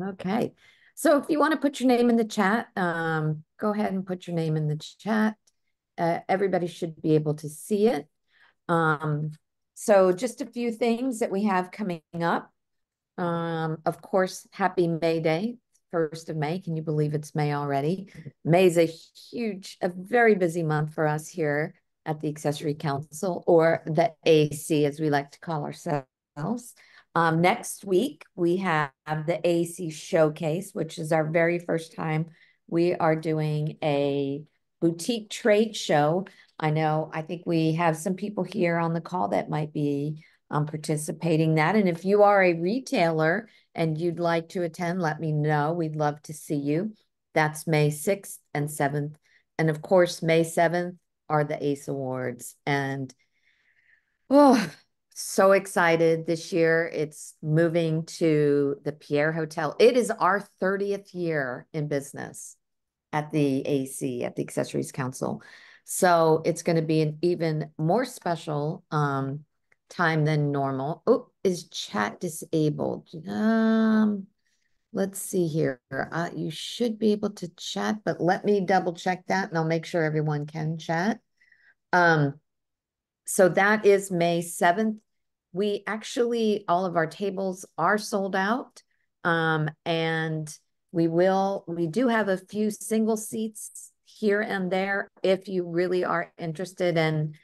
Okay. So if you want to put your name in the chat, go ahead and put your name in the chat. Everybody should be able to see it. Um, so just a few things that we have coming up. Of course, happy May Day, 1st of May. Can you believe it's May already? May is a very busy month for us here at the Accessory Council, or the AC as we like to call ourselves. Next week, we have the AC Showcase, which is our very first time we are doing a boutique trade show. I think we have some people here on the call that might be participating that. And if you are a retailer and you'd like to attend, let me know. We'd love to see you. That's May 6th and 7th. And of course, May 7th are the ACE Awards. And oh, so excited this year. It's moving to the Pierre Hotel. It is our 30th year in business at the AC, at the Accessories Council. So it's going to be an even more special time than normal. Oh, is chat disabled? Let's see here. You should be able to chat, but let me double check that and I'll make sure everyone can chat. Um, so that is May 7th. We actually, all of our tables are sold out. And we do have a few single seats here and there if you really are interested. And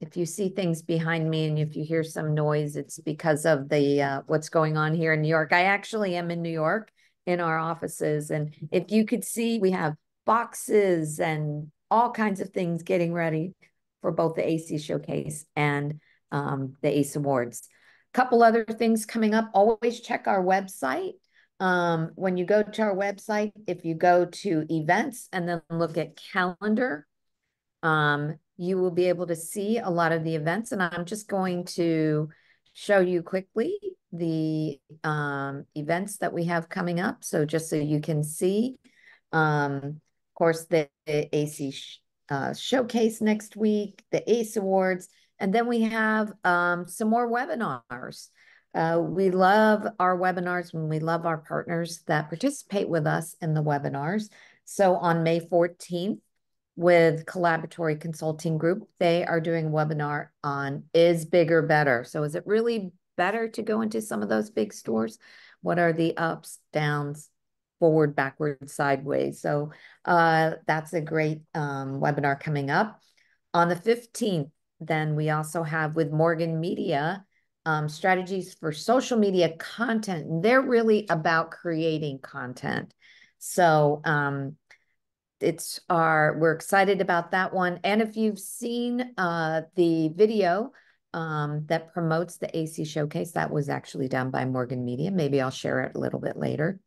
if you see things behind me and if you hear some noise, it's because of the what's going on here in New York. I actually am in New York in our offices. And if you could see, we have boxes and all kinds of things getting ready for both the AC Showcase and the ACE Awards. A couple other things coming up. Always check our website. When you go to our website, if you go to events and then look at calendar, you will be able to see a lot of the events. And I'm just going to show you quickly the events that we have coming up. So just so you can see, of course, the AC Showcase next week, the ACE Awards, and then we have some more webinars. We love our webinars and we love our partners that participate with us in the webinars. So on May 14th, with Collaboratory Consulting Group, they are doing a webinar on is bigger better? So is it really better to go into some of those big stores? What are the ups, downs, forward, backward, sideways? So that's a great webinar coming up. On the 15th, then we also have with Morgan Media, strategies for social media content. They're really about creating content. So we're excited about that one. And if you've seen the video that promotes the AC Showcase, that was actually done by Morgan Media. Maybe I'll share it a little bit later.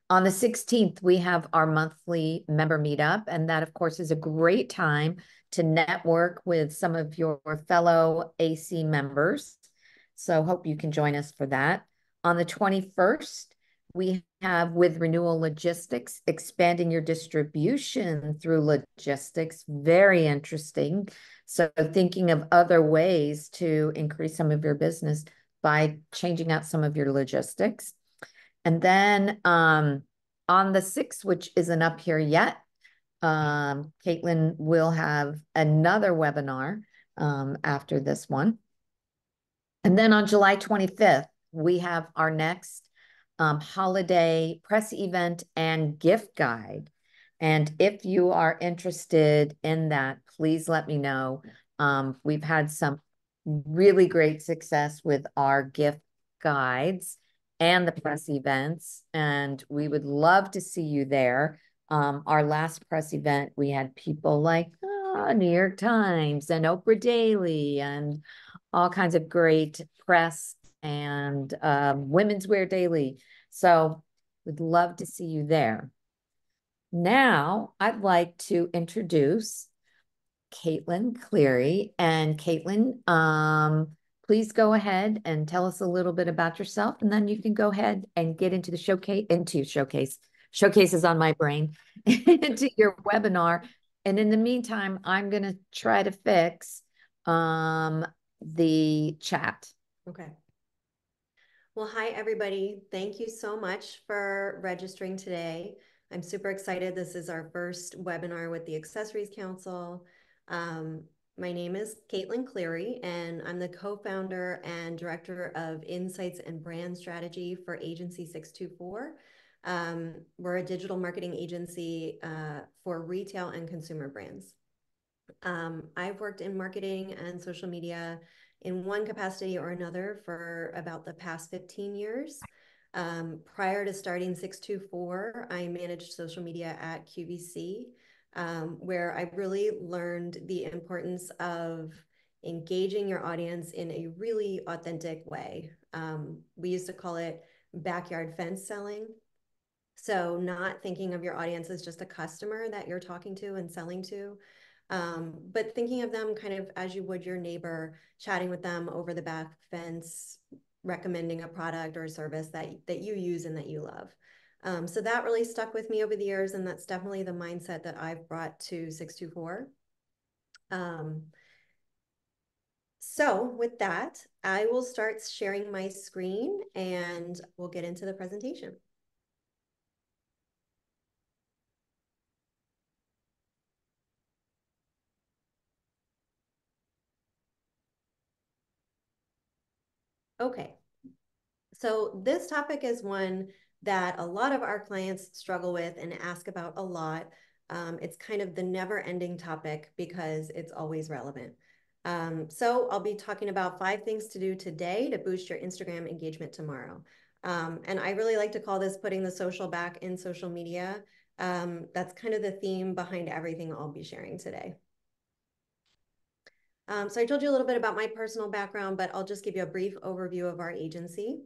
On the 16th, we have our monthly member meetup, and that, of course, is a great time to network with some of your fellow AC members. So hope you can join us for that. On the 21st, we have with Renewal Logistics, expanding your distribution through logistics. Very interesting. So thinking of other ways to increase some of your business by changing out some of your logistics. And then on the 6th, which isn't up here yet, Caitlin will have another webinar after this one. And then on July 25th, we have our next holiday press event and gift guide. And if you are interested in that, please let me know. We've had some really great success with our gift guides and the press events, and we would love to see you there. Our last press event, we had people like New York Times and Oprah Daily and all kinds of great press and Women's Wear Daily. So we'd love to see you there. Now, I'd like to introduce Caitlin Cleary. And Caitlin, please go ahead and tell us a little bit about yourself, and then you can go ahead and get into the showcase. Showcase is on my brain, into your webinar. And in the meantime, I'm going to try to fix the chat. Okay. Well, hi, everybody. Thank you so much for registering today. I'm super excited. This is our first webinar with the Accessories Council. Um, my name is Caitlin Cleary, and I'm the co-founder and director of Insights and Brand Strategy for Agency 624. We're a digital marketing agency for retail and consumer brands. I've worked in marketing and social media in one capacity or another for about the past 15 years. Prior to starting 624, I managed social media at QVC, where I really learned the importance of engaging your audience in a really authentic way. We used to call it backyard fence selling. So not thinking of your audience as just a customer that you're talking to and selling to, but thinking of them kind of as you would your neighbor, chatting with them over the back fence, recommending a product or a service that you use and that you love. So that really stuck with me over the years, and that's definitely the mindset that I've brought to 624. So with that, I will start sharing my screen and we'll get into the presentation. Okay. So this topic is one that a lot of our clients struggle with and ask about a lot. It's kind of the never-ending topic because it's always relevant. So I'll be talking about 5 things to do today to boost your Instagram engagement tomorrow. And I really like to call this putting the social back in social media. That's kind of the theme behind everything I'll be sharing today. So I told you a little bit about my personal background, but I'll just give you a brief overview of our agency.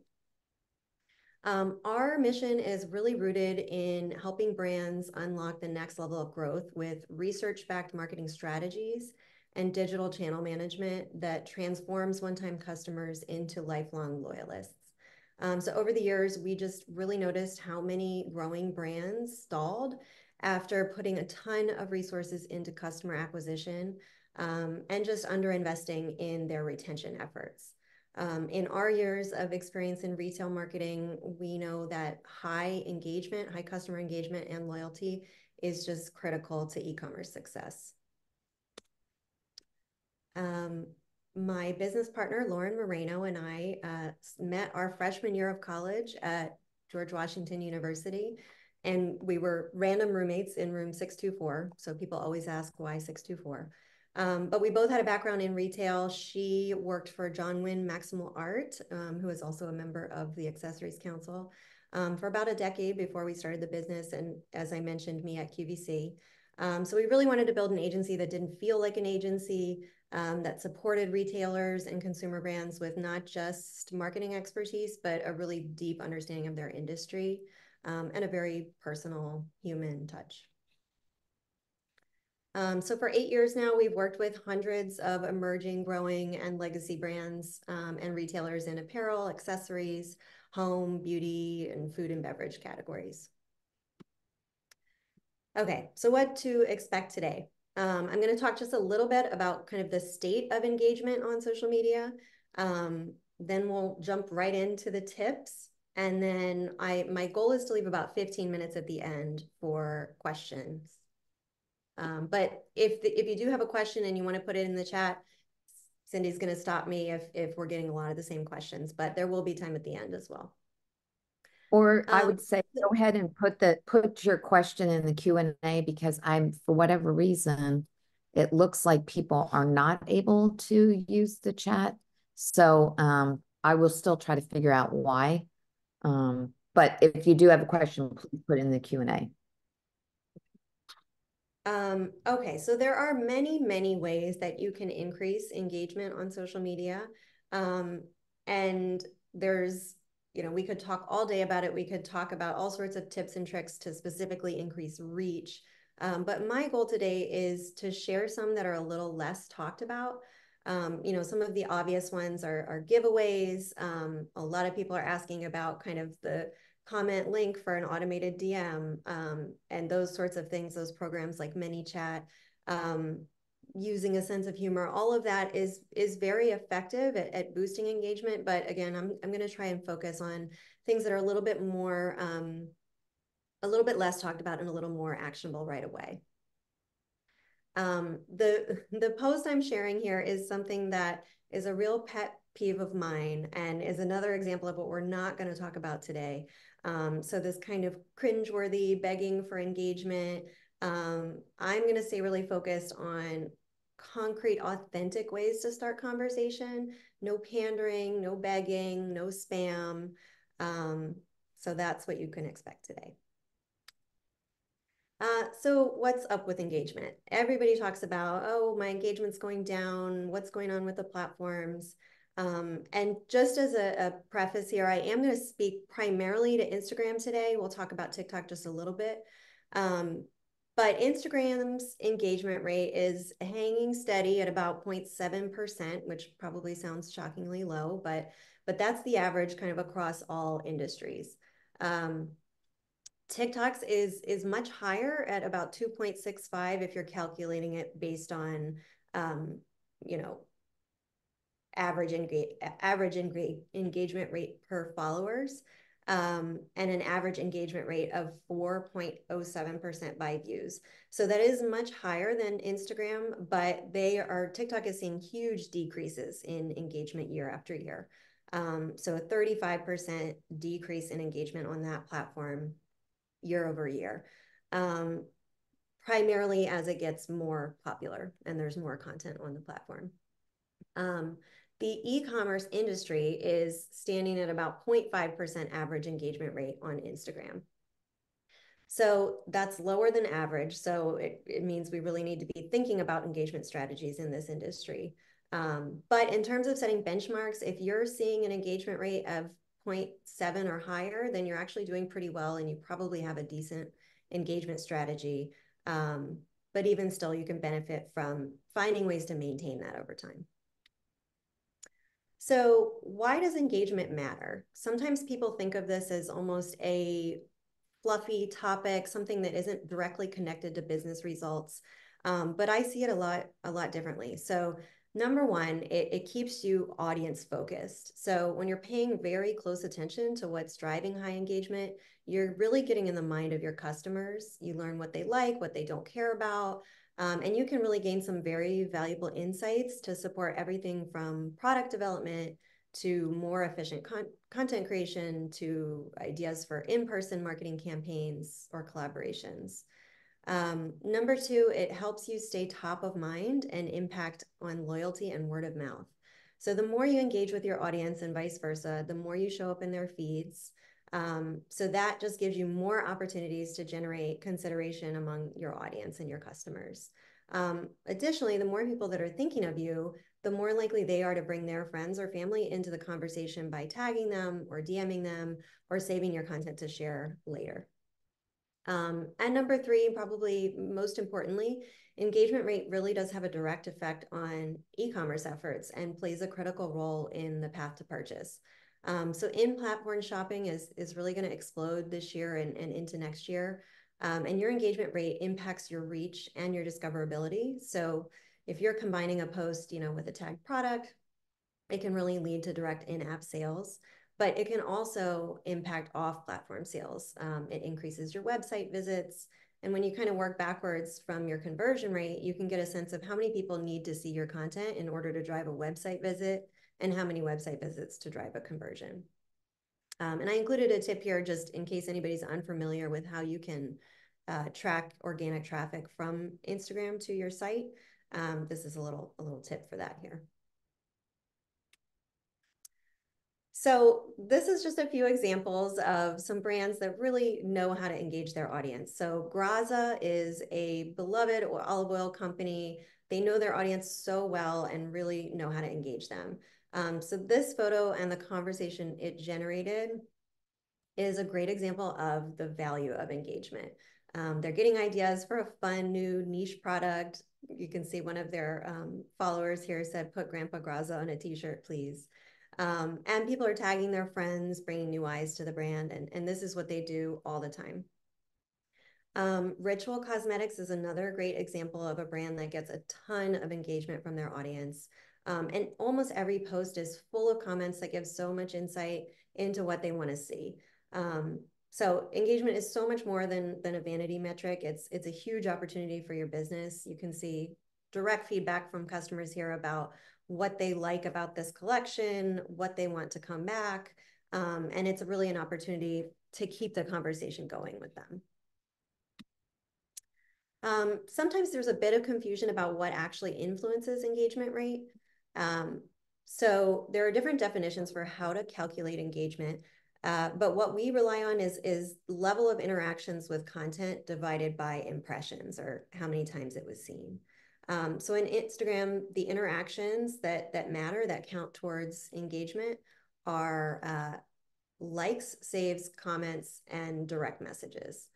Our mission is really rooted in helping brands unlock the next level of growth with research-backed marketing strategies and digital channel management that transforms one-time customers into lifelong loyalists. So over the years, we just really noticed how many growing brands stalled after putting a ton of resources into customer acquisition and just underinvesting in their retention efforts. In our years of experience in retail marketing, we know that high engagement, high customer engagement and loyalty is just critical to e-commerce success. My business partner, Lauren Moreno, and I met our freshman year of college at George Washington University, and we were random roommates in room 624. So people always ask why 624. But we both had a background in retail. She worked for John Wynn Maximal Art, who is also a member of the Accessories Council, for about a decade before we started the business. And as I mentioned, me at QVC. So we really wanted to build an agency that didn't feel like an agency, that supported retailers and consumer brands with not just marketing expertise, but a really deep understanding of their industry, and a very personal human touch. So for 8 years now, we've worked with hundreds of emerging, growing, and legacy brands and retailers in apparel, accessories, home, beauty, and food and beverage categories. Okay, so what to expect today? I'm going to talk just a little bit about kind of the state of engagement on social media. Then we'll jump right into the tips. And then my goal is to leave about 15 minutes at the end for questions. But if you do have a question and you want to put it in the chat, Cindy's going to stop me if we're getting a lot of the same questions, but there will be time at the end as well. Or I would say go ahead and put your question in the Q&A, because for whatever reason, it looks like people are not able to use the chat. So I will still try to figure out why. But if you do have a question, please put it in the Q&A. Okay, so there are many, many ways that you can increase engagement on social media. And there's, we could talk all day about it. We could talk about all sorts of tips and tricks to specifically increase reach. But my goal today is to share some that are a little less talked about. Some of the obvious ones are giveaways. A lot of people are asking about kind of the comment link for an automated DM, and those sorts of things, those programs like ManyChat. using a sense of humor, all of that is very effective at boosting engagement. But again, I'm going to try and focus on things that are a little bit more, a little bit less talked about and a little more actionable right away. The post I'm sharing here is something that is a real pet peeve of mine and is another example of what we're not going to talk about today. So this kind of cringeworthy begging for engagement. I'm going to stay really focused on concrete, authentic ways to start conversation. No pandering, no begging, no spam. So that's what you can expect today. So what's up with engagement? Everybody talks about, oh, my engagement's going down. What's going on with the platforms? And just as a preface here, I am going to speak primarily to Instagram today. We'll talk about TikTok just a little bit. But Instagram's engagement rate is hanging steady at about 0.7%, which probably sounds shockingly low, but that's the average kind of across all industries. TikTok's is much higher at about 2.65 if you're calculating it based on, you know, average engagement rate per followers, and an average engagement rate of 4.07% by views. So that is much higher than Instagram, but TikTok is seeing huge decreases in engagement year after year. So a 35% decrease in engagement on that platform year over year, primarily as it gets more popular and there's more content on the platform. The e-commerce industry is standing at about 0.5% average engagement rate on Instagram. So that's lower than average. So it means we really need to be thinking about engagement strategies in this industry. But in terms of setting benchmarks, if you're seeing an engagement rate of 0.7 or higher, then you're actually doing pretty well and you probably have a decent engagement strategy. But even still, you can benefit from finding ways to maintain that over time. So why does engagement matter? Sometimes people think of this as almost a fluffy topic, something that isn't directly connected to business results. But I see it a lot differently. So number one, it keeps you audience focused. So when you're paying very close attention to what's driving high engagement, you're really getting in the mind of your customers. You learn what they like, what they don't care about. And you can really gain some very valuable insights to support everything from product development to more efficient content creation to ideas for in-person marketing campaigns or collaborations. Number two, it helps you stay top of mind and impact on loyalty and word of mouth. So the more you engage with your audience and vice versa, the more you show up in their feeds. So that just gives you more opportunities to generate consideration among your audience and your customers. Additionally, the more people that are thinking of you, the more likely they are to bring their friends or family into the conversation by tagging them or DMing them or saving your content to share later. And number three, probably most importantly, engagement rate really does have a direct effect on e-commerce efforts and plays a critical role in the path to purchase. So in-platform shopping is really going to explode this year and into next year. And your engagement rate impacts your reach and your discoverability. So if you're combining a post, with a tagged product, it can really lead to direct in-app sales, but it can also impact off-platform sales. It increases your website visits. And when you kind of work backwards from your conversion rate, you can get a sense of how many people need to see your content in order to drive a website visit and how many website visits to drive a conversion. And I included a tip here just in case anybody's unfamiliar with how you can track organic traffic from Instagram to your site. This is a little tip for that here. So this is just a few examples of some brands that really know how to engage their audience. So Graza is a beloved olive oil company. They know their audience so well and really know how to engage them. So this photo and the conversation it generated is a great example of the value of engagement. They're getting ideas for a fun new niche product. You can see one of their followers here said, "Put Grandpa Graza on a t-shirt, please." And people are tagging their friends, bringing new eyes to the brand. And this is what they do all the time. Ritual Cosmetics is another great example of a brand that gets a ton of engagement from their audience. And almost every post is full of comments that give so much insight into what they want to see. So engagement is so much more than a vanity metric. It's a huge opportunity for your business. You can see direct feedback from customers here about what they like about this collection, what they want to come back. And it's really an opportunity to keep the conversation going with them. Sometimes there's a bit of confusion about what actually influences engagement rate. So there are different definitions for how to calculate engagement. But what we rely on is level of interactions with content divided by impressions, or how many times it was seen. So in Instagram, the interactions that matter, that count towards engagement, are likes, saves, comments, and direct messages.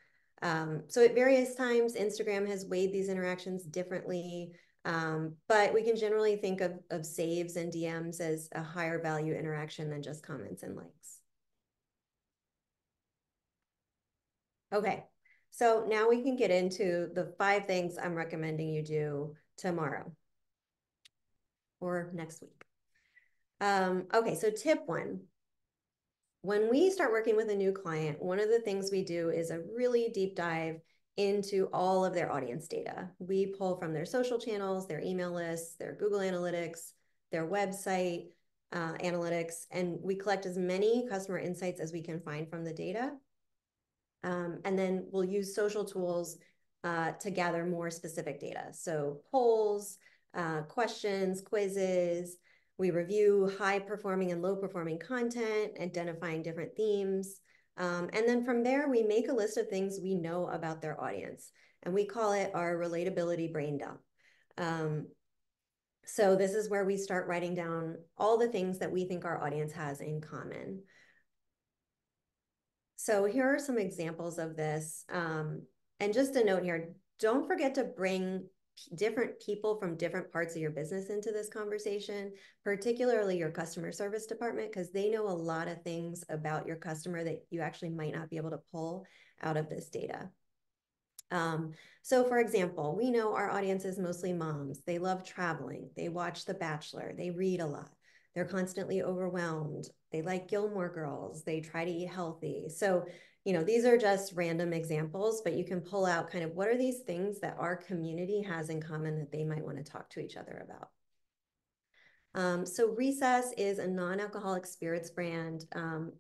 So at various times, Instagram has weighed these interactions differently, but we can generally think of saves and DMs as a higher value interaction than just comments and likes. Okay, so now we can get into the 5 things I'm recommending you do tomorrow or next week. Okay, so tip 1. When we start working with a new client, one of the things we do is a really deep dive into all of their audience data. We pull from their social channels, their email lists, their Google Analytics, their website analytics, and we collect as many customer insights as we can find from the data. And then we'll use social tools to gather more specific data. So polls, questions, quizzes. We review high performing and low performing content, identifying different themes. And then from there, we make a list of things we know about their audience, and we call it our relatability brain dump. So this is where we start writing down all the things that we think our audience has in common. So here are some examples of this. And just a note here, don't forget to bring different people from different parts of your business into this conversation, particularly your customer service department, because they know a lot of things about your customer that you actually might not be able to pull out of this data. So for example, we know our audience is mostly moms. They love traveling. They watch The Bachelor. They read a lot. They're constantly overwhelmed. They like Gilmore Girls. They try to eat healthy. So, these are just random examples, but you can pull out kind of what are these things that our community has in common that they might want to talk to each other about. So Recess is a non-alcoholic spirits brand.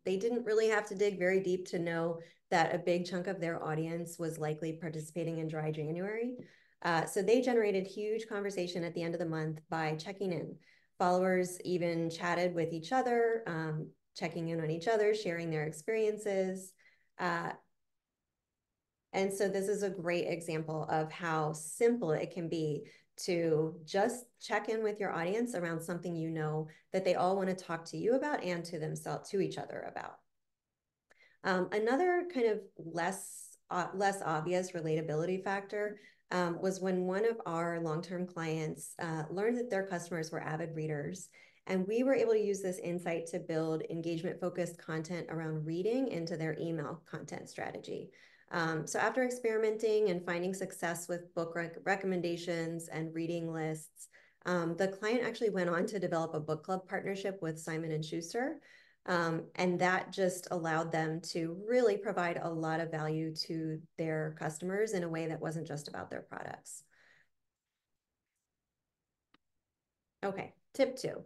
They didn't really have to dig very deep to know that a big chunk of their audience was likely participating in Dry January. So they generated huge conversation at the end of the month by checking in. Followers even chatted with each other, checking in on each other, sharing their experiences. And so this is a great example of how simple it can be to just check in with your audience around something that they all want to talk to you about and to each other about. Another kind of less obvious relatability factor was when one of our long-term clients learned that their customers were avid readers. And we were able to use this insight to build engagement-focused content around reading into their email content strategy. So after experimenting and finding success with book recommendations and reading lists, the client actually went on to develop a book club partnership with Simon & Schuster. And that just allowed them to really provide a lot of value to their customers in a way that wasn't just about their products. Okay, tip 2.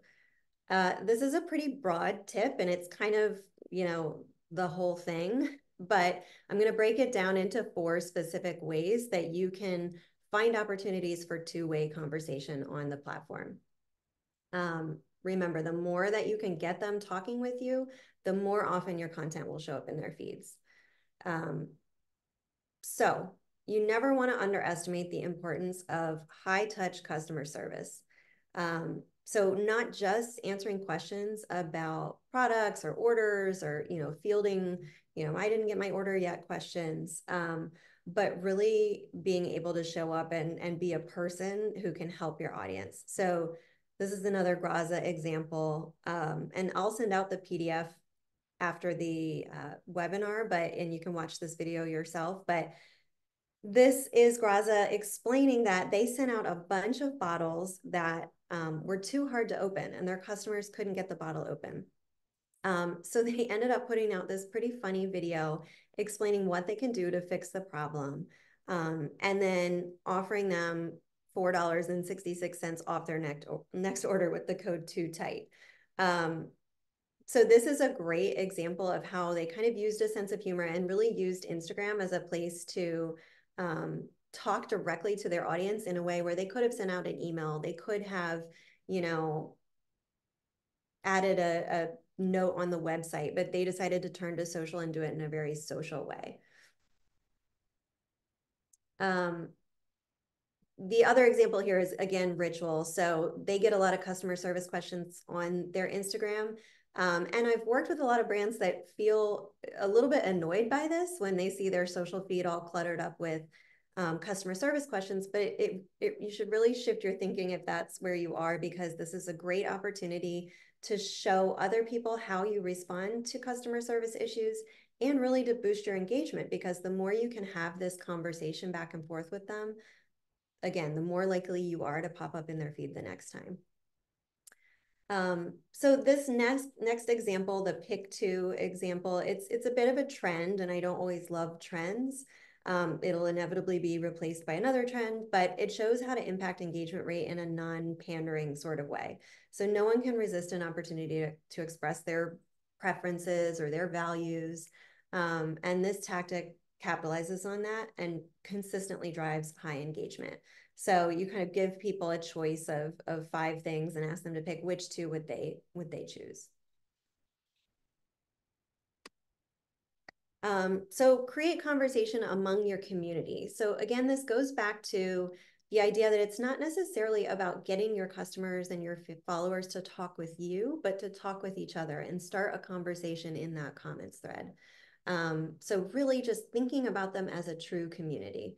This is a pretty broad tip, and it's kind of, the whole thing, but I'm going to break it down into 4 specific ways that you can find opportunities for two-way conversation on the platform. Remember, the more that you can get them talking with you, the more often your content will show up in their feeds. So you never want to underestimate the importance of high-touch customer service. So not just answering questions about products or orders or, fielding, I didn't get my order yet questions, but really being able to show up and be a person who can help your audience. So this is another Graza example, and I'll send out the PDF after the webinar, and you can watch this video yourself. But this is Graza explaining that they sent out a bunch of bottles that were too hard to open and their customers couldn't get the bottle open. So they ended up putting out this pretty funny video explaining what they can do to fix the problem, and then offering them $4.66 off their next order with the code too tight. So this is a great example of how they kind of used a sense of humor and really used Instagram as a place to talk directly to their audience in a way where they could have sent out an email. They could have, you know, added a note on the website, but they decided to turn to social and do it in a very social way. The other example here is, again, Ritual. So they get a lot of customer service questions on their Instagram. And I've worked with a lot of brands that feel a little bit annoyed by this when they see their social feed all cluttered up with customer service questions. But you should really shift your thinking if that's where you are, because this is a great opportunity to show other people how you respond to customer service issues and really to boost your engagement, because the more you can have this conversation back and forth with them, again, the more likely you are to pop up in their feed the next time. So this next example, the pick two example, it's a bit of a trend, and I don't always love trends. It'll inevitably be replaced by another trend, but it shows how to impact engagement rate in a non-pandering sort of way. So no one can resist an opportunity to express their preferences or their values. And this tactic capitalizes on that and consistently drives high engagement. So you kind of give people a choice of 5 things and ask them to pick which 2 would they choose. So create conversation among your community. So again, this goes back to the idea that it's not necessarily about getting your customers and your followers to talk with you, but to talk with each other and start a conversation in that comments thread. So really just thinking about them as a true community.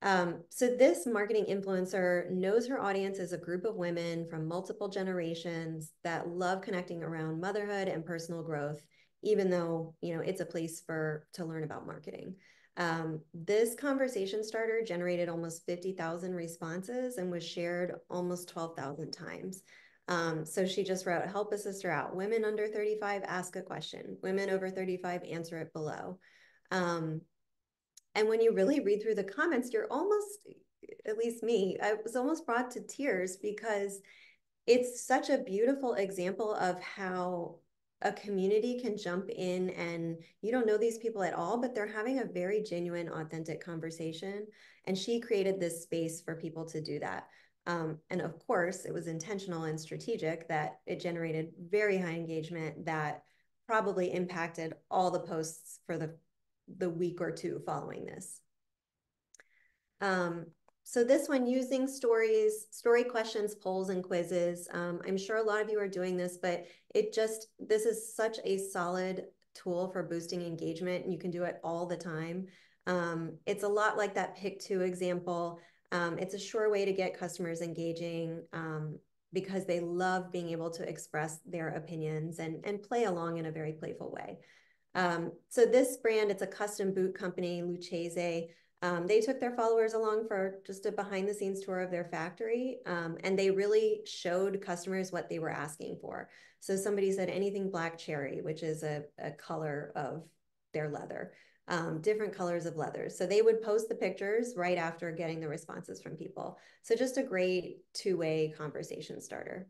So this marketing influencer knows her audience is a group of women from multiple generations that love connecting around motherhood and personal growth, even though, you know, it's a place to learn about marketing. This conversation starter generated almost 50,000 responses and was shared almost 12,000 times. So she just wrote, help a sister out. Women under 35, ask a question. Women over 35, answer it below. And when you really read through the comments, you're almost, at least me, I was almost brought to tears, because it's such a beautiful example of how a community can jump in and you don't know these people at all, but they're having a very genuine, authentic conversation. And she created this space for people to do that. And of course, it was intentional and strategic that it generated very high engagement that probably impacted all the posts for the week or 2 following this. So this one, using stories, story questions, polls, and quizzes. I'm sure a lot of you are doing this, but this is such a solid tool for boosting engagement, and you can do it all the time. It's a lot like that pick 2 example. It's a sure way to get customers engaging because they love being able to express their opinions and play along in a very playful way. So this brand, it's a custom boot company, Lucchese. They took their followers along for just a behind the scenes tour of their factory. And they really showed customers what they were asking for. So somebody said anything black cherry, which is a color of their leather, different colors of leather. So they would post the pictures right after getting the responses from people. So just a great 2-way conversation starter.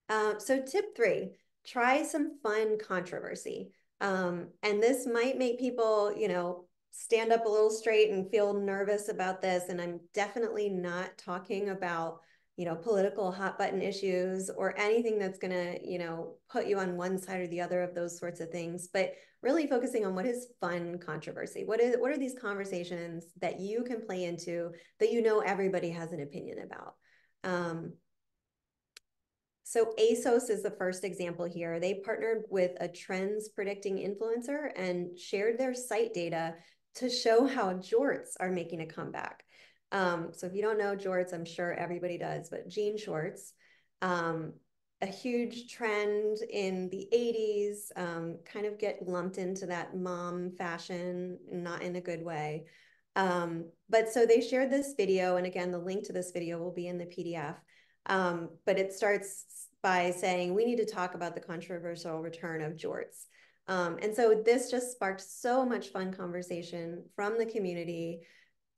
So tip 3, try some fun controversy. And this might make people, you know, stand up a little straight and feel nervous about this. And I'm definitely not talking about, you know, political hot button issues or anything that's going to, you know, put you on one side or the other of those sorts of things, but really focusing on what is fun controversy. What are these conversations that you can play into that you know everybody has an opinion about? So ASOS is the first example here. They partnered with a trends predicting influencer and shared their site data to show how jorts are making a comeback. So if you don't know jorts, I'm sure everybody does, but jean shorts, a huge trend in the 80s, kind of get lumped into that mom fashion, not in a good way. But so they shared this video, and again, the link to this video will be in the PDF. But it starts by saying, we need to talk about the controversial return of jorts. And so this just sparked so much fun conversation from the community.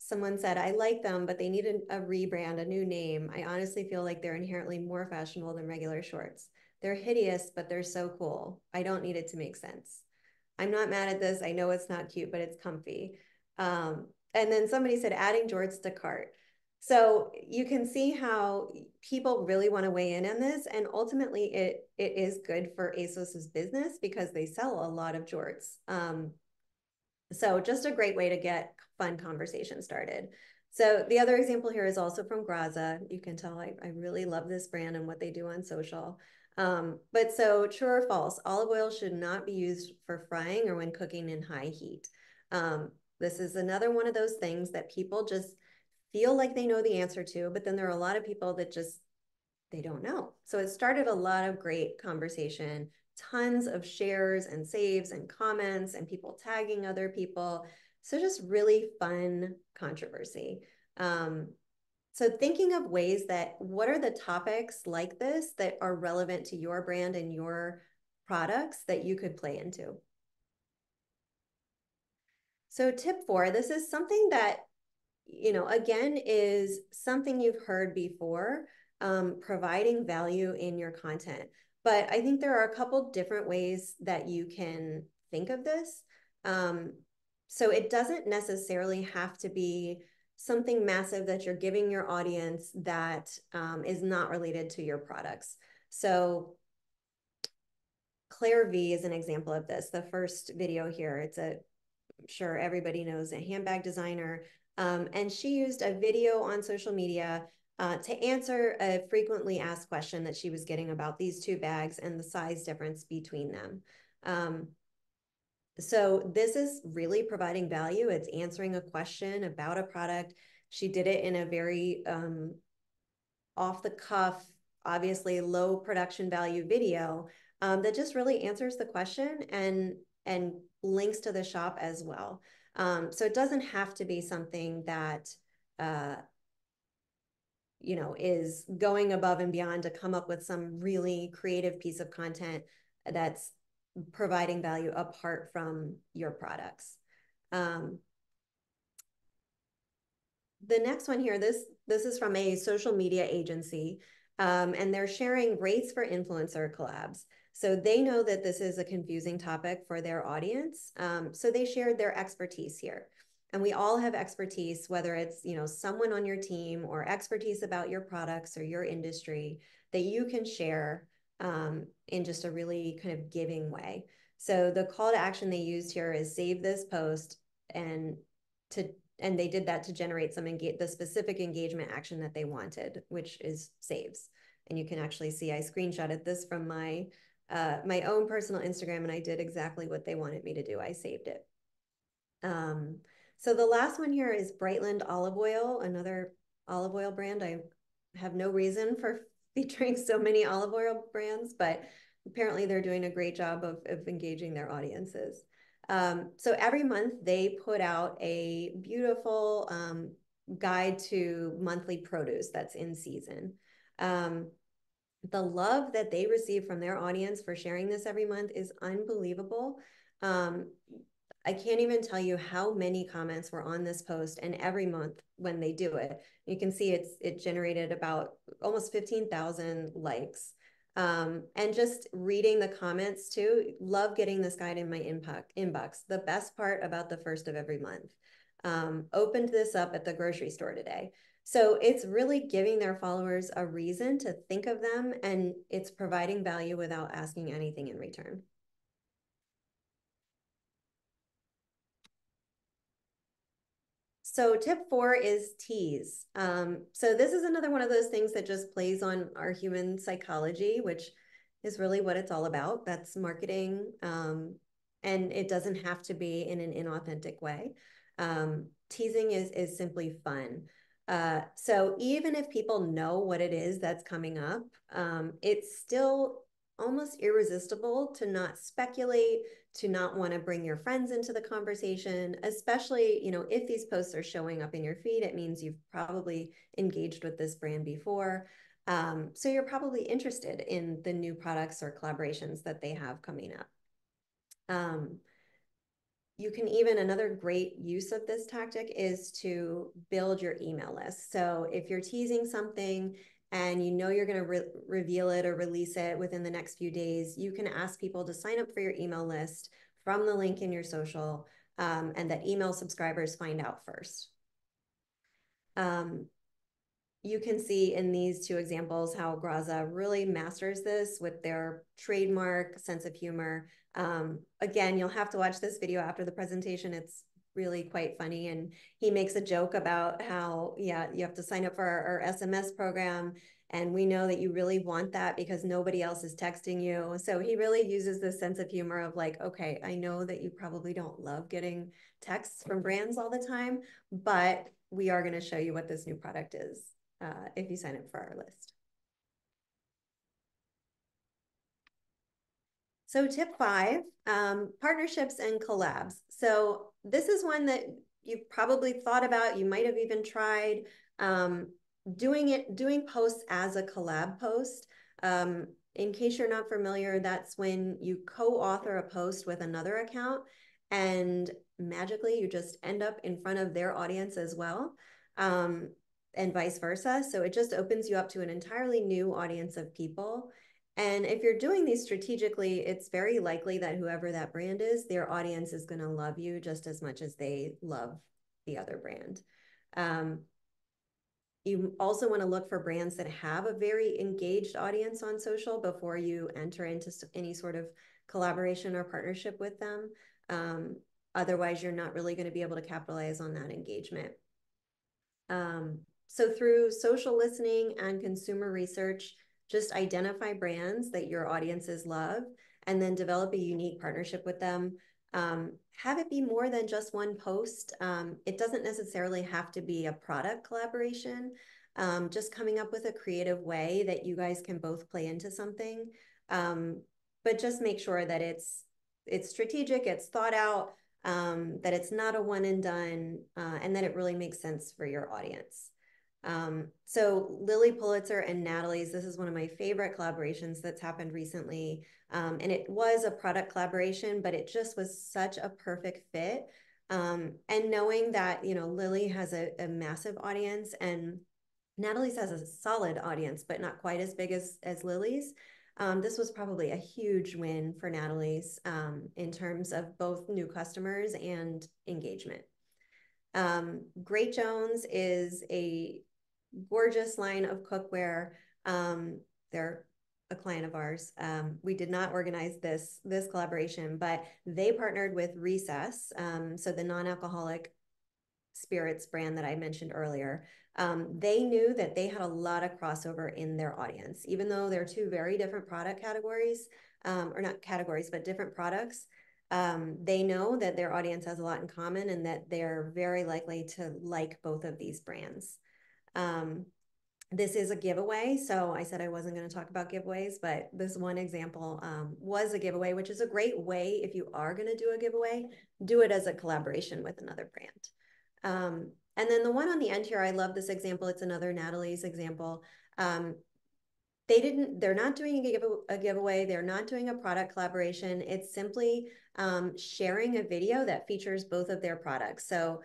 Someone said, I like them, but they need a rebrand, a new name. I honestly feel like they're inherently more fashionable than regular shorts. They're hideous, but they're so cool. I don't need it to make sense. I'm not mad at this. I know it's not cute, but it's comfy. And then somebody said, adding jorts to cart. So you can see how people really want to weigh in on this. And ultimately, it is good for ASOS's business because they sell a lot of jorts. So just a great way to get fun conversation started. So the other example here is also from Graza. You can tell I really love this brand and what they do on social. But so true or false, olive oil should not be used for frying or when cooking in high heat. This is another one of those things that people just feel like they know the answer to, but then there are a lot of people that just, they don't know. So it started a lot of great conversation, tons of shares and saves and comments and people tagging other people. So just really fun controversy. So thinking of ways that, what are the topics like this that are relevant to your brand and your products that you could play into? So tip 4, this is something that, again, is something you've heard before, providing value in your content. But I think there are a couple different ways that you can think of this. So it doesn't necessarily have to be something massive that you're giving your audience that is not related to your products. So Claire V is an example of this. The first video here, I'm sure everybody knows, a handbag designer. And she used a video on social media to answer a frequently asked question that she was getting about these two bags and the size difference between them. So this is really providing value. It's answering a question about a product. She did it in a very off the cuff, obviously low production value video that just really answers the question and links to the shop as well. So it doesn't have to be something that is going above and beyond to come up with some really creative piece of content that's providing value apart from your products. The next one here, this is from a social media agency, and they're sharing rates for influencer collabs. So they know that this is a confusing topic for their audience. So they shared their expertise here. And we all have expertise, whether it's someone on your team or expertise about your products or your industry that you can share in just a really kind of giving way. So the call to action they used here is save this post and they did that to generate the specific engagement action that they wanted, which is saves. And you can actually see I screenshotted this from my own personal Instagram, and I did exactly what they wanted me to do. I saved it. So the last one here is Brightland Olive Oil, another olive oil brand. I have no reason for featuring so many olive oil brands, but apparently they're doing a great job of engaging their audiences. So every month they put out a beautiful guide to monthly produce that's in season. The love that they receive from their audience for sharing this every month is unbelievable. I can't even tell you how many comments were on this post, and every month when they do it, you can see it generated about almost 15,000 likes. And just reading the comments too, love getting this guide in my inbox. The best part about the first of every month. Opened this up at the grocery store today. So it's really giving their followers a reason to think of them, and it's providing value without asking anything in return. So tip 4 is tease. So this is another one of those things that just plays on our human psychology, which is really what it's all about. That's marketing. And it doesn't have to be in an inauthentic way. Teasing is simply fun. So even if people know what it is that's coming up, it's still almost irresistible to not speculate, to not want to bring your friends into the conversation, especially, if these posts are showing up in your feed, it means you've probably engaged with this brand before. So you're probably interested in the new products or collaborations that they have coming up. You can even, another great use of this tactic is to build your email list. So if you're teasing something and you're going to reveal it or release it within the next few days, you can ask people to sign up for your email list from the link in your social, and that email subscribers find out first. You can see in these two examples how Graza really masters this with their trademark sense of humor. Again, you'll have to watch this video after the presentation. It's really quite funny. And he makes a joke about how, yeah, you have to sign up for our SMS program. And we know that you really want that because nobody else is texting you. So he really uses this sense of humor of like, okay, I know that you probably don't love getting texts from brands all the time, but we are going to show you what this new product is if you sign up for our list. So tip 5, partnerships and collabs. So this is one that you've probably thought about. You might have even tried doing posts as a collab post. In case you're not familiar, that's when you co-author a post with another account and magically you just end up in front of their audience as well. And vice versa. So it just opens you up to an entirely new audience of people. And if you're doing these strategically, it's very likely that whoever that brand is, their audience is going to love you just as much as they love the other brand. You also want to look for brands that have a very engaged audience on social before you enter into any sort of collaboration or partnership with them. Otherwise, you're not really going to be able to capitalize on that engagement. So through social listening and consumer research, just identify brands that your audiences love and then develop a unique partnership with them. Have it be more than just one post. It doesn't necessarily have to be a product collaboration. Just coming up with a creative way that you guys can both play into something. But just make sure that it's strategic, it's thought out, that it's not a one and done, and that it really makes sense for your audience. So Lilly Pulitzer and Natalie's, this is one of my favorite collaborations that's happened recently. And it was a product collaboration, but it just was such a perfect fit. And knowing that, Lilly has a massive audience and Natalie's has a solid audience, but not quite as big as Lilly's. This was probably a huge win for Natalie's in terms of both new customers and engagement. Great Jones is a gorgeous line of cookware. They're a client of ours. We did not organize this collaboration, but they partnered with Recess, so the non-alcoholic spirits brand that I mentioned earlier. They knew that they had a lot of crossover in their audience, even though they're two very different product categories, or not categories, but different products. They know that their audience has a lot in common and that they're very likely to like both of these brands. This is a giveaway. So I said I wasn't going to talk about giveaways, but this one example was a giveaway, which is a great way if you are going to do a giveaway, do it as a collaboration with another brand. And then the one on the end here, I love this example. It's another Natalie's example. They're not doing a giveaway. They're not doing a product collaboration. It's simply sharing a video that features both of their products. So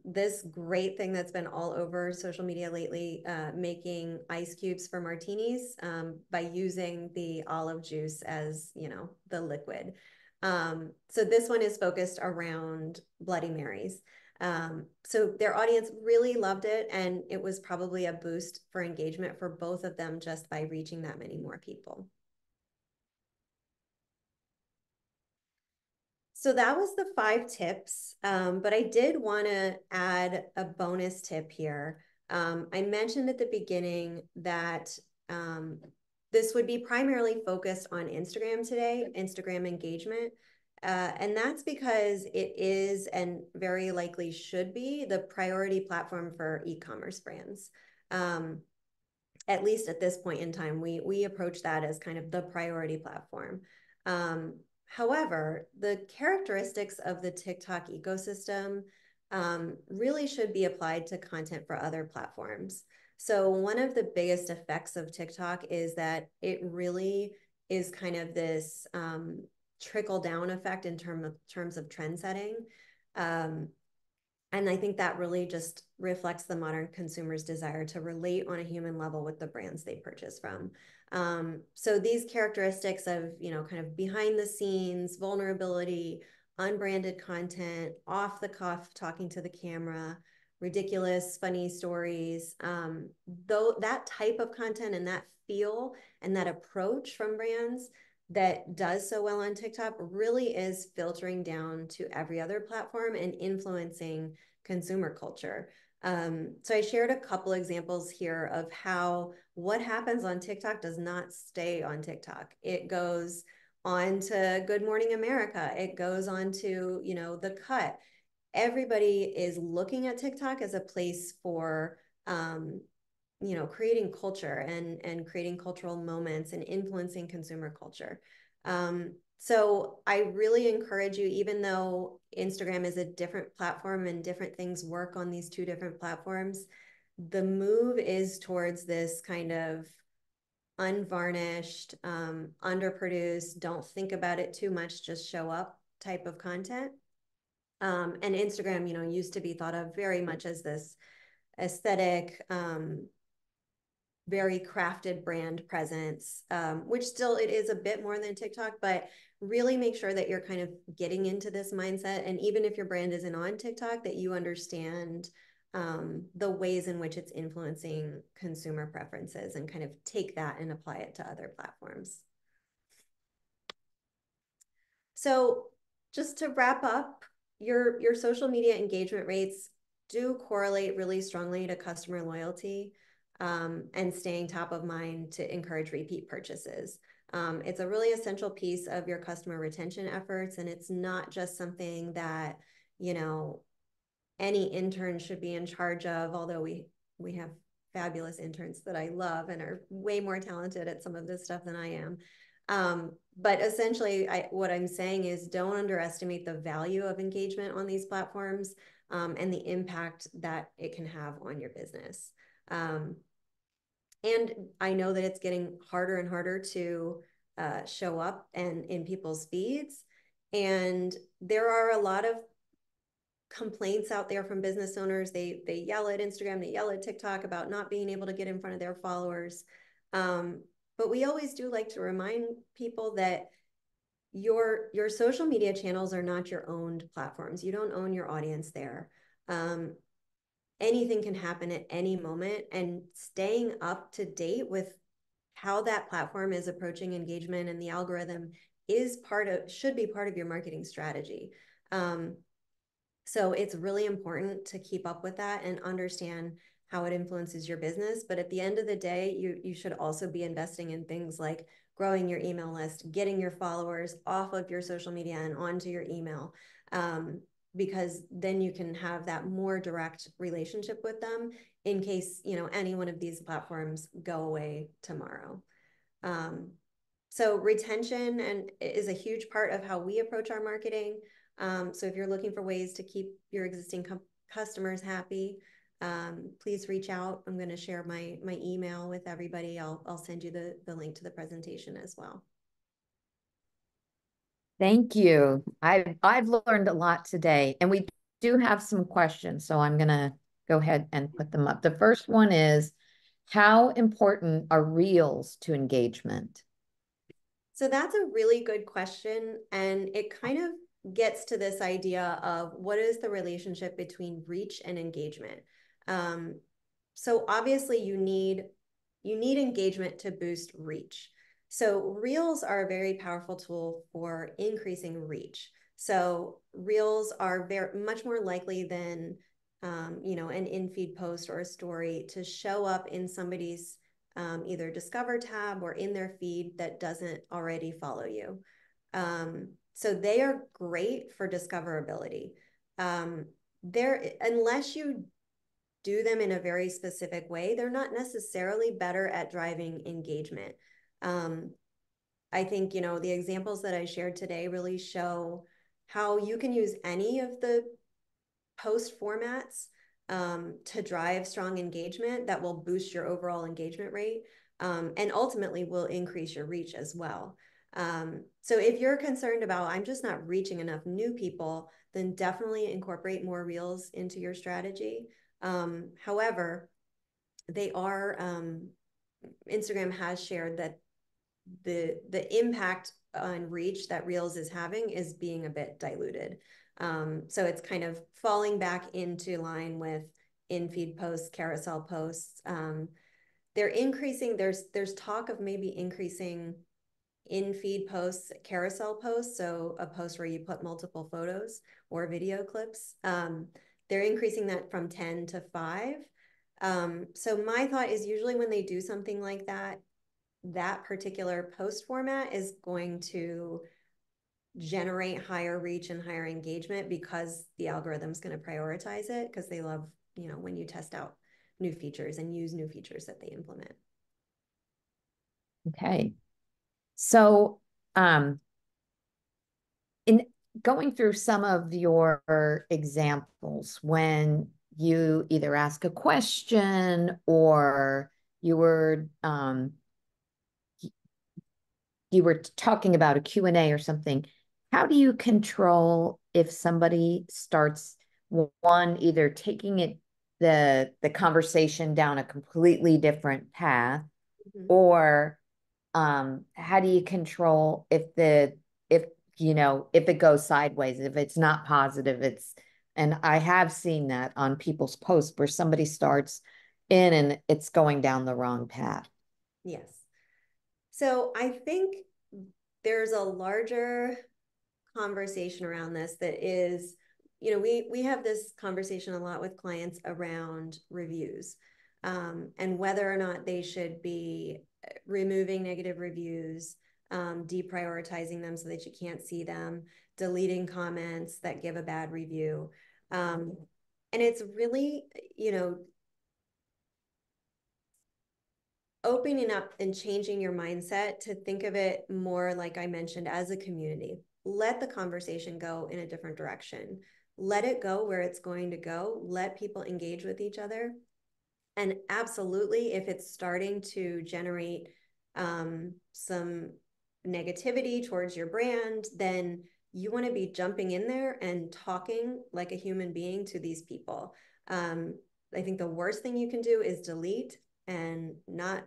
this great thing that's been all over social media lately, making ice cubes for martinis by using the olive juice as, the liquid. So this one is focused around Bloody Marys. So their audience really loved it, and it was probably a boost for engagement for both of them just by reaching that many more people. So that was the 5 tips, but I did want to add a bonus tip here. I mentioned at the beginning that this would be primarily focused on Instagram today, Instagram engagement. And that's because it is and very likely should be the priority platform for e-commerce brands. At least at this point in time, we approach that as kind of the priority platform. However, the characteristics of the TikTok ecosystem really should be applied to content for other platforms. So one of the biggest effects of TikTok is that it really is kind of this trickle down effect in terms of trend setting. And I think that really just reflects the modern consumer's desire to relate on a human level with the brands they purchase from. So these characteristics of, kind of behind the scenes, vulnerability, unbranded content, off the cuff, talking to the camera, ridiculous, funny stories, though that type of content and that feel and that approach from brands that does so well on TikTok really is filtering down to every other platform and influencing consumer culture. So I shared a couple examples here of how what happens on TikTok does not stay on TikTok. It goes on to Good Morning America. It goes on to, The Cut. Everybody is looking at TikTok as a place for creating culture and creating cultural moments and influencing consumer culture. So I really encourage you, even though Instagram is a different platform and different things work on these two different platforms, the move is towards this kind of unvarnished, underproduced, don't think about it too much, just show up type of content. And Instagram, used to be thought of very much as this aesthetic, very crafted brand presence, which still it is a bit more than TikTok, but really make sure that you're kind of getting into this mindset. And even if your brand isn't on TikTok, that you understand the ways in which it's influencing consumer preferences and kind of take that and apply it to other platforms. So just to wrap up, your social media engagement rates do correlate really strongly to customer loyalty and staying top of mind to encourage repeat purchases. It's a really essential piece of your customer retention efforts, and it's not just something that, any intern should be in charge of, although we have fabulous interns that I love and are way more talented at some of this stuff than I am. But essentially, what I'm saying is don't underestimate the value of engagement on these platforms and the impact that it can have on your business. And I know that it's getting harder and harder to show up and in people's feeds. And there are a lot of complaints out there from business owners. They yell at Instagram, they yell at TikTok about not being able to get in front of their followers. But we always do like to remind people that your social media channels are not your owned platforms. You don't own your audience there. Anything can happen at any moment, and staying up to date with how that platform is approaching engagement and the algorithm should be part of your marketing strategy. So it's really important to keep up with that and understand how it influences your business. But at the end of the day, you should also be investing in things like growing your email list, getting your followers off of your social media and onto your email, because then you can have that more direct relationship with them in case, any one of these platforms go away tomorrow. So retention is a huge part of how we approach our marketing. So if you're looking for ways to keep your existing customers happy, please reach out. I'm going to share my email with everybody. I'll send you the link to the presentation as well. Thank you. I've learned a lot today, and we do have some questions, so I'm going to go ahead and put them up. The first one is, how important are Reels to engagement? So that's a really good question, and it kind of gets to this idea of what is the relationship between reach and engagement. So obviously you need engagement to boost reach. So Reels are a very powerful tool for increasing reach. So Reels are much more likely than an in-feed post or a story to show up in somebody's either Discover tab or in their feed that doesn't already follow you. So they are great for discoverability. Unless you do them in a very specific way, they're not necessarily better at driving engagement. I think, the examples that I shared today really show how you can use any of the post formats to drive strong engagement that will boost your overall engagement rate, and ultimately will increase your reach as well. So if you're concerned about, I'm just not reaching enough new people, then definitely incorporate more reels into your strategy. However, Instagram has shared that the impact on reach that reels is having is being a bit diluted. So it's kind of falling back into line with in-feed posts, carousel posts. They're increasing, there's talk of maybe increasing in-feed posts, carousel posts, so a post where you put multiple photos or video clips. They're increasing that from 10 to 5. So my thought is usually when they do something like that, that particular post format is going to generate higher reach and higher engagement because the algorithm's going to prioritize it because they love, when you test out new features and use new features that they implement. Okay. So, in going through some of your examples, when you either ask a question or you were talking about a Q&A or something, how do you control if somebody starts either taking the conversation down a completely different path, or how do you control if it goes sideways, if it's not positive, and I have seen that on people's posts where somebody starts in and it's going down the wrong path. Yes. So I think there's a larger conversation around this that is, we have this conversation a lot with clients around reviews, and whether or not they should be removing negative reviews, deprioritizing them so that you can't see them, deleting comments that give a bad review. And it's really, opening up and changing your mindset to think of it more, like I mentioned, as a community. Let the conversation go in a different direction. Let it go where it's going to go. Let people engage with each other. And absolutely, if it's starting to generate some negativity towards your brand, then you want to be jumping in there and talking like a human being to these people. I think the worst thing you can do is delete and not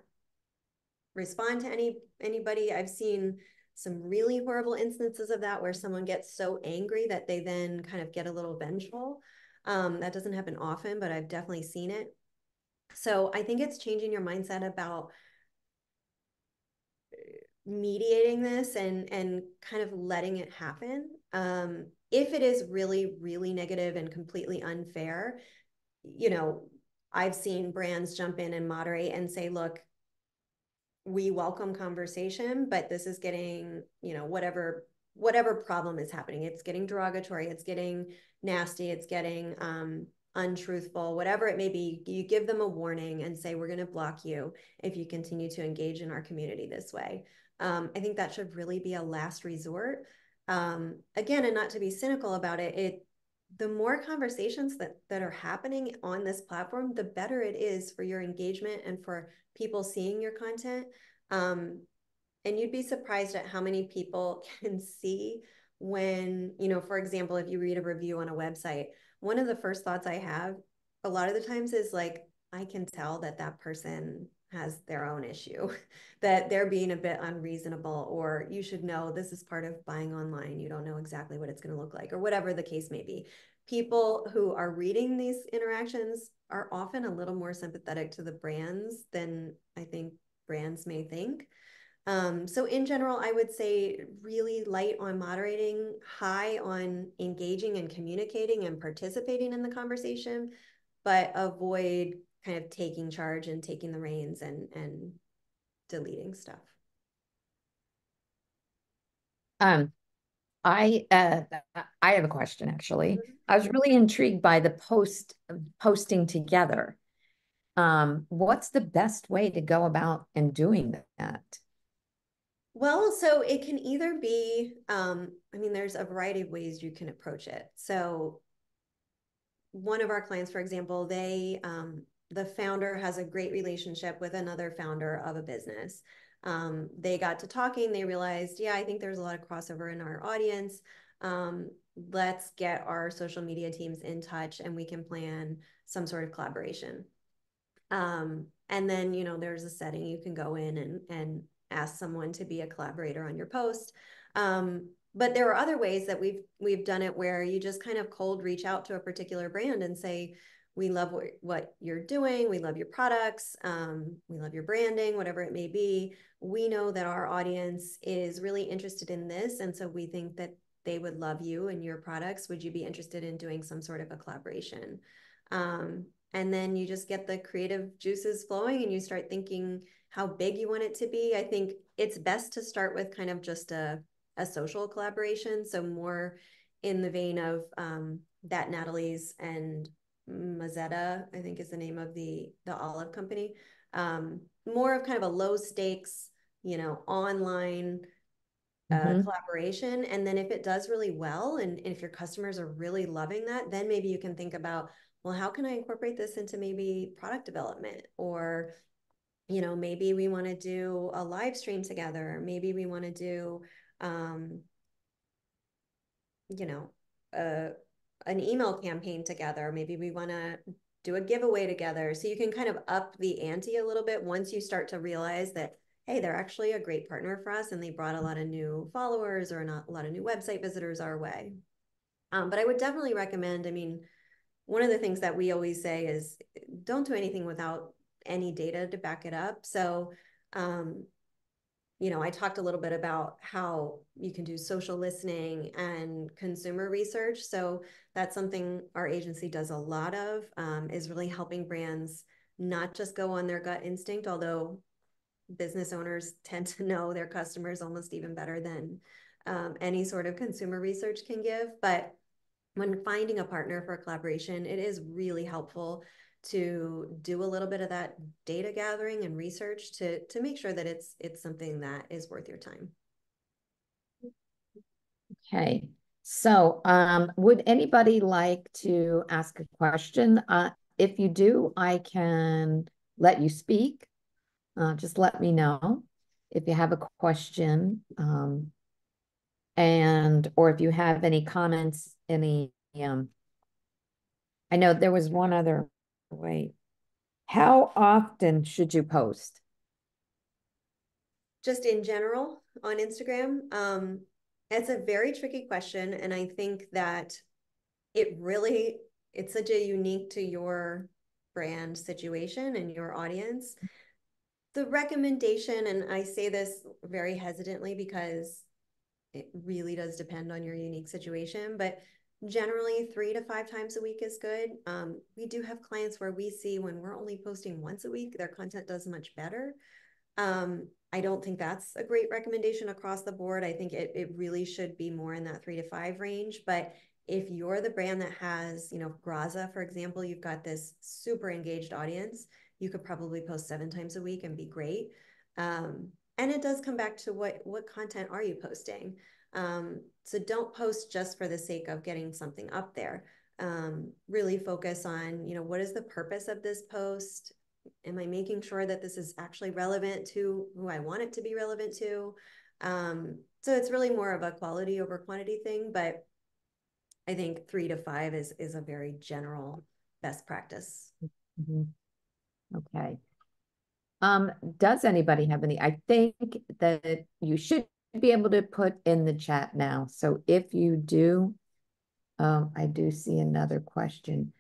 respond to anybody. I've seen some really horrible instances of that where someone gets so angry that they then kind of get a little vengeful. That doesn't happen often, but I've definitely seen it. So I think it's changing your mindset about mediating this and kind of letting it happen. If it is really, really negative and completely unfair, I've seen brands jump in and moderate and say, look, we welcome conversation, but this is getting, whatever problem is happening. It's getting derogatory, it's getting nasty, it's getting untruthful, whatever it may be. You give them a warning and say, we're going to block you if you continue to engage in our community this way. I think that should really be a last resort. Again, and not to be cynical about it, the more conversations that are happening on this platform, the better it is for your engagement and for people seeing your content. And you'd be surprised at how many people can see when, for example, if you read a review on a website, one of the first thoughts I have a lot of the times is like, I can tell that that person has their own issue, that they're being a bit unreasonable, or you should know this is part of buying online. You don't know exactly what it's going to look like, or whatever the case may be. People who are reading these interactions are often a little more sympathetic to the brands than I think brands may think. So in general, I would say really light on moderating, high on engaging and communicating and participating in the conversation, but avoid kind of taking charge and taking the reins and deleting stuff. I have a question actually. I was really intrigued by the posting together. What's the best way to go about and doing that? Well, so it can either be, I mean, there's a variety of ways you can approach it. So one of our clients, for example, the founder has a great relationship with another founder of a business. They got to talking, they realized, yeah, I think there's a lot of crossover in our audience. Let's get our social media teams in touch and we can plan some sort of collaboration. And then, there's a setting you can go in and ask someone to be a collaborator on your post. But there are other ways that we've done it where you just kind of cold reach out to a particular brand and say, we love what you're doing. We love your products. We love your branding, whatever it may be. We know that our audience is really interested in this. And so we think that they would love you and your products. Would you be interested in doing some sort of a collaboration? And then you just get the creative juices flowing and you start thinking how big you want it to be. I think it's best to start with kind of just a social collaboration. So more in the vein of that Natalie's and Mazetta, I think is the name of the olive company. More of kind of a low stakes, online Mhm. collaboration. And then if it does really well, and if your customers are really loving that, then maybe you can think about, well, how can I incorporate this into maybe product development? Or, maybe we want to do a live stream together. Maybe we want to do, you know, a, an email campaign together. Maybe we want to do a giveaway together. So you can kind of up the ante a little bit once you start to realize that, hey, they're actually a great partner for us and they brought a lot of new followers or not a lot of new website visitors our way. But I would definitely recommend, I mean, one of the things that we always say is don't do anything without any data to back it up. So, I talked a little bit about how you can do social listening and consumer research. So that's something our agency does a lot of, is really helping brands not just go on their gut instinct, although business owners tend to know their customers almost even better than any sort of consumer research can give. But when finding a partner for a collaboration, it is really helpful to do a little bit of that data gathering and research to make sure that it's something that is worth your time. Okay. So, would anybody like to ask a question? If you do, I can let you speak. Just let me know if you have a question. Or if you have any comments, I know there was one other, wait, how often should you post? Just in general on Instagram, it's a very tricky question. And I think that it's such a unique to your brand situation and your audience. The recommendation, and I say this very hesitantly because it really does depend on your unique situation, but generally 3 to 5 times a week is good. We do have clients where we see when we're only posting once a week, their content does much better. I don't think that's a great recommendation across the board. I think it really should be more in that 3 to 5 range. But if you're the brand that has, Graza, for example, you've got this super engaged audience, you could probably post 7 times a week and be great. And it does come back to what content are you posting? So don't post just for the sake of getting something up there. Really focus on, what is the purpose of this post? Am I making sure that this is actually relevant to who I want it to be relevant to? So it's really more of a quality over quantity thing, but I think 3 to 5 is a very general best practice. Mhm. Okay. Does anybody have any? I think that you should be able to put in the chat now. So if you do, I do see another question.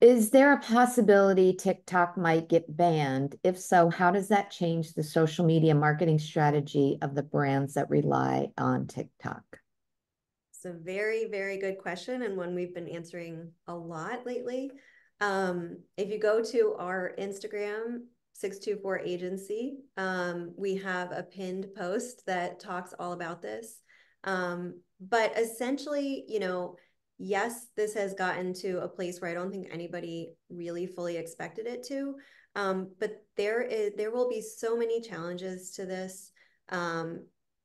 Is there a possibility TikTok might get banned? If so, how does that change the social media marketing strategy of the brands that rely on TikTok? It's a very, very good question and one we've been answering a lot lately. If you go to our Instagram, 624 Agency. We have a pinned post that talks all about this. But essentially, you know, yes, this has gotten to a place where I don't think anybody really fully expected it to. But there will be so many challenges to this.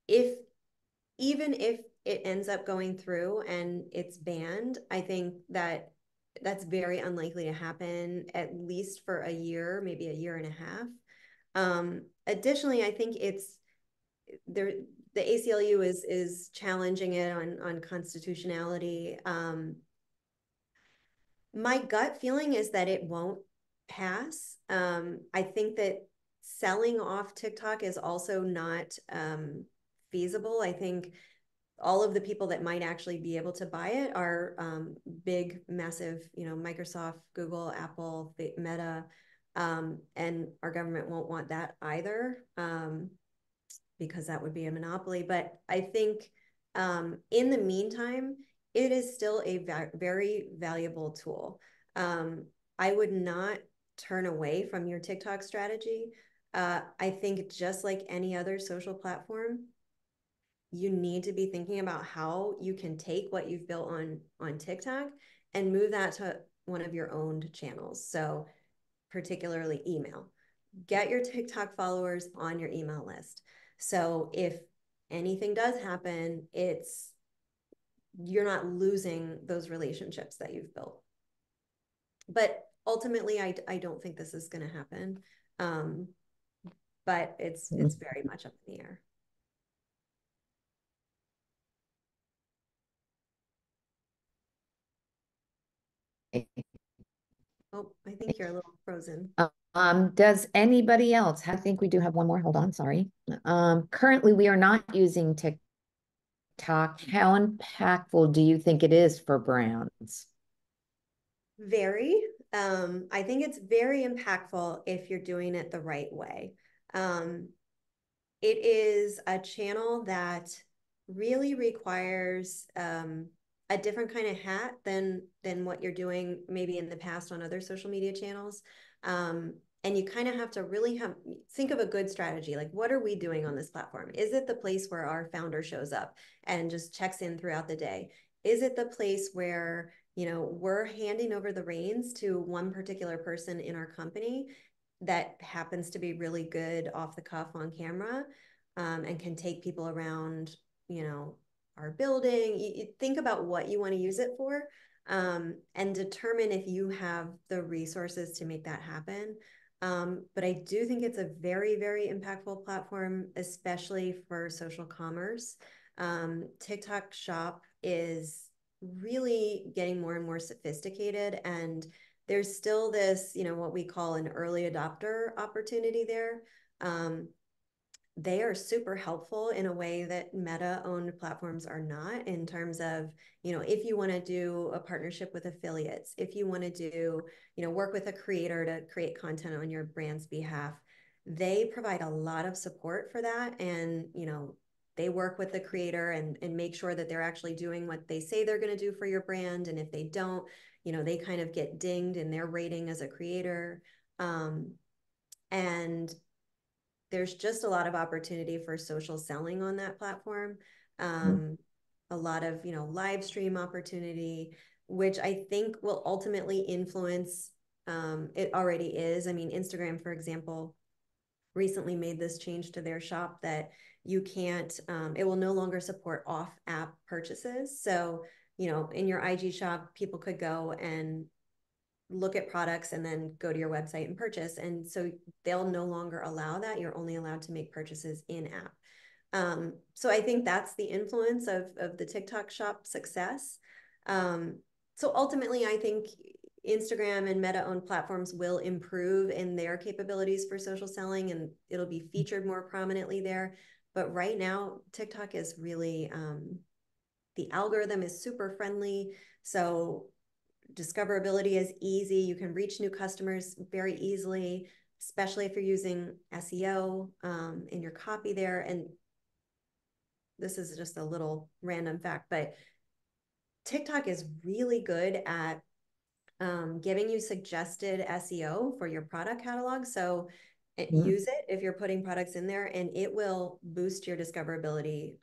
If even if it ends up going through and it's banned, I think that that's very unlikely to happen, at least for a year, maybe a year and a half. Additionally, I think it's there. The ACLU is challenging it on constitutionality. My gut feeling is that it won't pass. I think that selling off TikTok is also not feasible. I think all of the people that might actually be able to buy it are big, massive, you know, Microsoft, Google, Apple, Meta, and our government won't want that either, because that would be a monopoly. But I think in the meantime, it is still a very valuable tool. I would not turn away from your TikTok strategy. I think just like any other social platform, you need to be thinking about how you can take what you've built on TikTok and move that to one of your owned channels. So particularly email. Get your TikTok followers on your email list. So if anything does happen, you're not losing those relationships that you've built. But ultimately, I don't think this is going to happen. But it's very much up in the air. Oh, I think you're a little frozen. Does anybody else? I think we do have one more. Hold on, sorry. Currently, we are not using TikTok. How impactful do you think it is for brands? Very. I think it's very impactful if you're doing it the right way. It is a channel that really requires a different kind of hat than what you're doing maybe in the past on other social media channels. And you kind of have to really think of a good strategy. Like, what are we doing on this platform? Is it the place where our founder shows up and just checks in throughout the day? Is it the place where, you know, we're handing over the reins to one particular person in our company that happens to be really good off the cuff on camera, and can take people around, you know, our building? You think about what you want to use it for, and determine if you have the resources to make that happen. But I do think it's a very, very impactful platform, especially for social commerce. TikTok Shop is really getting more and more sophisticated, and there's still this, you know, what we call an early adopter opportunity there. They are super helpful in a way that Meta-owned platforms are not, in terms of, you know, if you want to do a partnership with affiliates, if you want to do, you know, work with a creator to create content on your brand's behalf, they provide a lot of support for that. And, you know, they work with the creator and make sure that they're actually doing what they say they're going to do for your brand. And if they don't, you know, they kind of get dinged in their rating as a creator. And there's just a lot of opportunity for social selling on that platform. A lot of, you know, live stream opportunity, which I think will ultimately influence, it already is. I mean, Instagram, for example, recently made this change to their shop that you can't, it will no longer support off app purchases. So, you know, in your IG shop, people could go and look at products and then go to your website and purchase. And so they'll no longer allow that. You're only allowed to make purchases in app. So I think that's the influence of the TikTok Shop success. So ultimately, I think Instagram and Meta-owned platforms will improve in their capabilities for social selling, and it'll be featured more prominently there. But right now, TikTok is really, the algorithm is super friendly. So discoverability is easy. You can reach new customers very easily, especially if you're using SEO in your copy there. And this is just a little random fact, but TikTok is really good at giving you suggested SEO for your product catalog. So Mhm. use it if you're putting products in there, and it will boost your discoverability.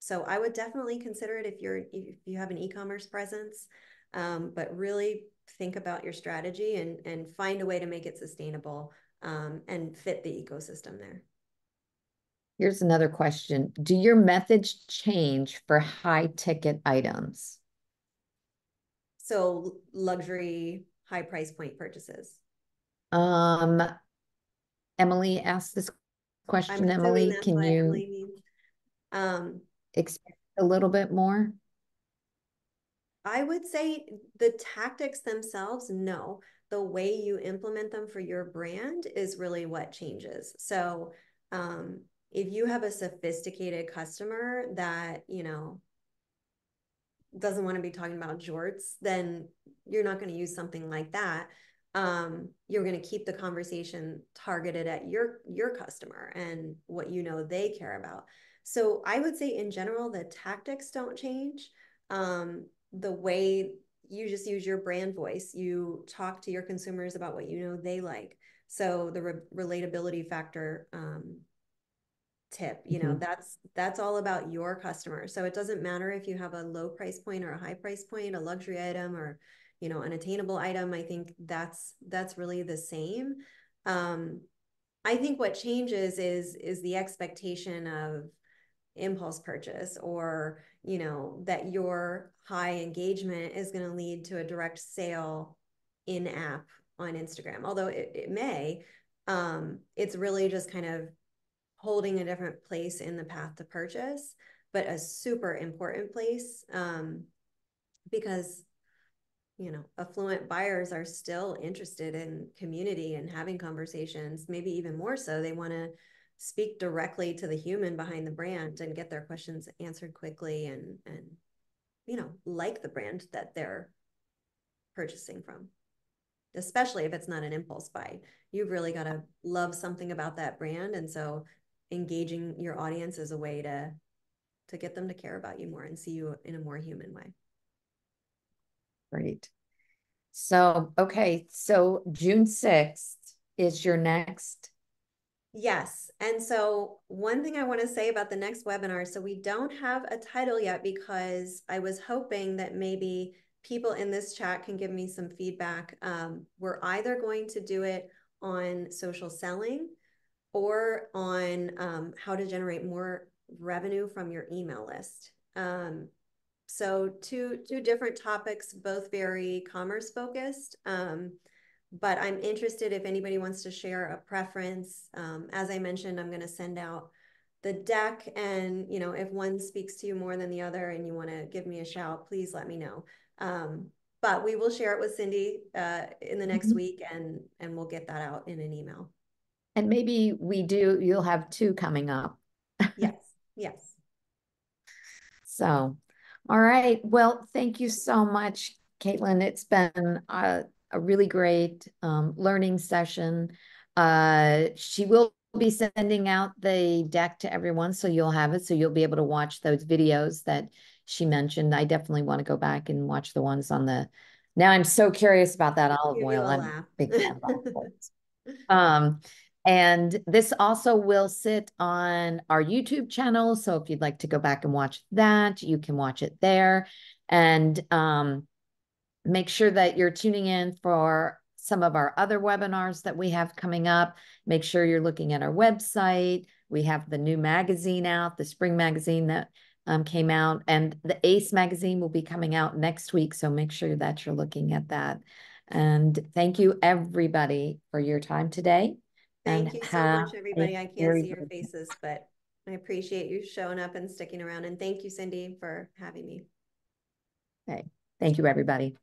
So I would definitely consider it if you have an e-commerce presence, but really think about your strategy and find a way to make it sustainable, and fit the ecosystem there. Here's another question. Do your methods change for high ticket items? So luxury, high price point purchases. Um, Emily asked this I'm question. assuming Emily, that's can what you Emily means. Um, expand a little bit more? I would say the tactics themselves, no. The way you implement them for your brand is really what changes. So, um, if you have a sophisticated customer that, doesn't want to be talking about jorts, then you're not going to use something like that. You're going to keep the conversation targeted at your customer and what they care about. So I would say in general, the tactics don't change. The way you just use your brand voice, you talk to your consumers about what they like. So the relatability factor, tip, Mhm. that's all about your customer. So it doesn't matter if you have a low price point or a high price point, a luxury item or an attainable item. I think that's really the same. um I think what changes is the expectation of impulse purchase, or that your high engagement is going to lead to a direct sale in app on Instagram, although it may. It's really just kind of holding a different place in the path to purchase, but a super important place, because affluent buyers are still interested in community and having conversations. Maybe even more so, they want to speak directly to the human behind the brand and get their questions answered quickly, and like the brand that they're purchasing from, especially if it's not an impulse buy. You've really got to love something about that brand. And so engaging your audience is a way to get them to care about you more and see you in a more human way. Great. So, okay, so June 6th is your next. Yes. And so one thing I want to say about the next webinar, so we don't have a title yet because I was hoping that maybe people in this chat can give me some feedback. We're either going to do it on social selling or on how to generate more revenue from your email list. So two different topics, both very commerce focused. But I'm interested if anybody wants to share a preference. As I mentioned, I'm going to send out the deck, and if one speaks to you more than the other and you want to give me a shout, please let me know. But we will share it with Cindy in the next Mhm. week, and we'll get that out in an email. And maybe you'll have two coming up. Yes, yes. So, all right. Well, thank you so much, Caitlin. It's been a really great learning session. She will be sending out the deck to everyone, so you'll have it. So you'll be able to watch those videos that she mentioned. I definitely want to go back and watch the ones on the. Now I'm so curious about that olive Give you oil. a I'm a laugh. big fan of olive oil. Um, and this also will sit on our YouTube channel. So if you'd like to go back and watch that, you can watch it there. And make sure that you're tuning in for some of our other webinars that we have coming up. Make sure you're looking at our website. We have the new magazine out, the spring magazine that came out, and the ACE magazine will be coming out next week. So make sure that you're looking at that. And thank you, everybody, for your time today. Thank And you so have much, a everybody. I can't very see your good day. faces, but I appreciate you showing up and sticking around. And thank you, Cindy, for having me. Okay. Thank you, everybody.